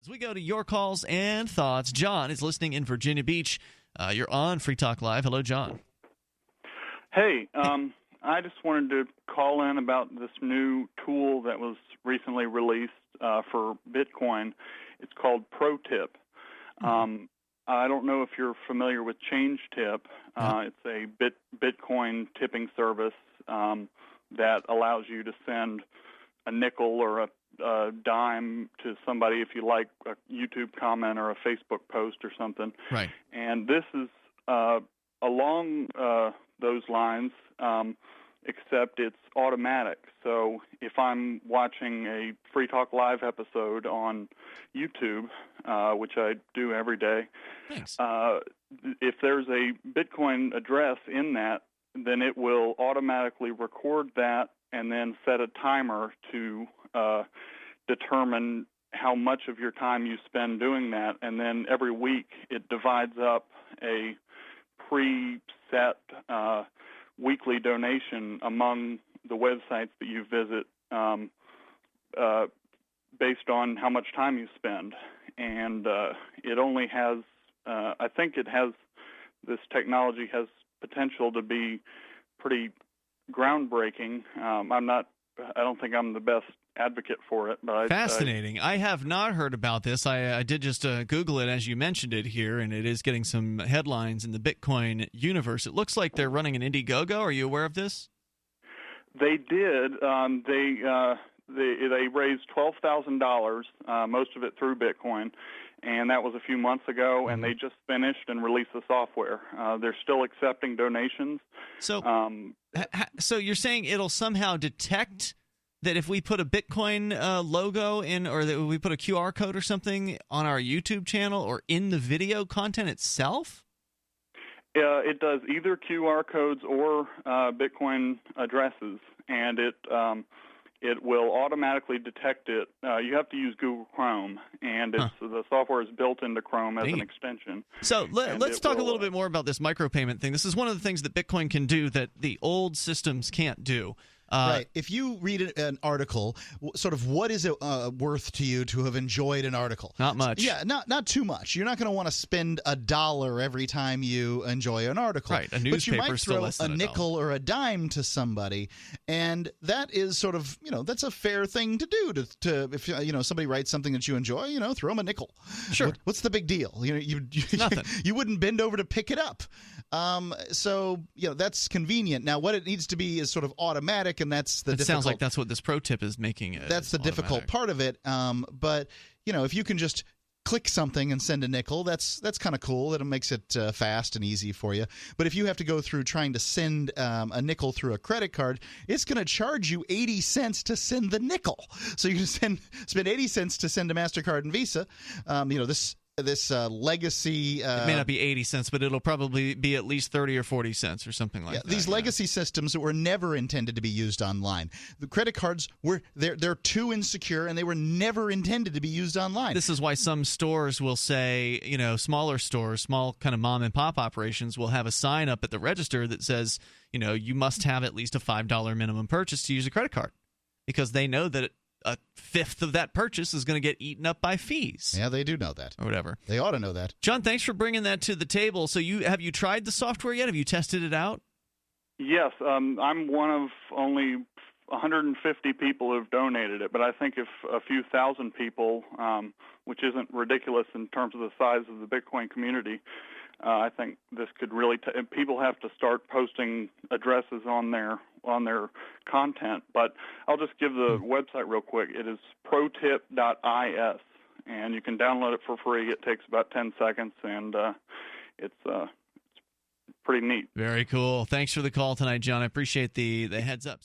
As we go to your calls and thoughts, John is listening in Virginia Beach. You're on Free Talk Live. Hello, John. Hey, I just wanted to call in about this new tool that was recently released for Bitcoin. It's called ProTip. I don't know if you're familiar with ChangeTip. It's a Bitcoin tipping service that allows you to send a nickel or a dime to somebody if you like a YouTube comment or a Facebook post or something. Right. And this is along those lines, except it's automatic. So if I'm watching a Free Talk Live episode on YouTube, which I do every day, Thanks. If there's a Bitcoin address in that, then it will automatically record that and then set a timer to determine how much of your time you spend doing that. And then every week it divides up a preset weekly donation among the websites that you visit based on how much time you spend. And it only has, I think it has, this technology has potential to be pretty groundbreaking. I don't think I'm the best advocate for it. But Fascinating. I have not heard about this. I did just Google it as you mentioned it here, and it is getting some headlines in the Bitcoin universe. It looks like they're running an Indiegogo. Are you aware of this? They did. They raised $12,000, most of it through Bitcoin, and that was a few months ago, and they just finished and released the software. They're still accepting donations. So you're saying it'll somehow detect that if we put a Bitcoin logo in, or that we put a QR code or something on our YouTube channel or in the video content itself? It does either QR codes or Bitcoin addresses, and it will automatically detect it. You have to use Google Chrome, and the software is built into Chrome as an extension. So let's talk a little bit more about this micropayment thing. This is one of the things that Bitcoin can do that the old systems can't do. Right. If you read an article, sort of what is it worth to you to have enjoyed an article? Not much. Yeah, not too much. You're not going to want to spend $1 every time you enjoy an article. Right. A newspaper but you might still throw less than a nickel or a dime to somebody, and that is sort of, that's a fair thing to do. To if somebody writes something that you enjoy, throw them a nickel. Sure. What's the big deal? Nothing. You wouldn't bend over to pick it up. So that's convenient. Now, what it needs to be is sort of automatic. And that's the difficult. Sounds like that's what this ProTip is making it. That's the difficult part of it. But if you can just click something and send a nickel, that's kind of cool. That makes it fast and easy for you. But if you have to go through trying to send a nickel through a credit card, it's going to charge you 80 cents to send the nickel. So you can spend 80 cents to send a MasterCard and Visa. This legacy... it may not be 80 cents, but it'll probably be at least 30 or 40 cents or something like that. These legacy systems that were never intended to be used online. The credit cards, they're too insecure, and they were never intended to be used online. This is why some stores will say, smaller stores, small kind of mom-and-pop operations will have a sign up at the register that says, you must have at least a $5 minimum purchase to use a credit card, because they know that a fifth of that purchase is going to get etten up by fees. Yeah, they do know that. Or whatever. They ought to know that. John, thanks for bringing that to the table. So have you tried the software yet? Have you tested it out? Yes. I'm one of only 150 people who've donated it, but I think if a few thousand people, which isn't ridiculous in terms of the size of the Bitcoin community, I think this could really people have to start posting addresses on their content. But I'll just give the website real quick. It is protip.is, and you can download it for free. It takes about 10 seconds, and it's pretty neat. Very cool. Thanks for the call tonight, John. I appreciate the heads up.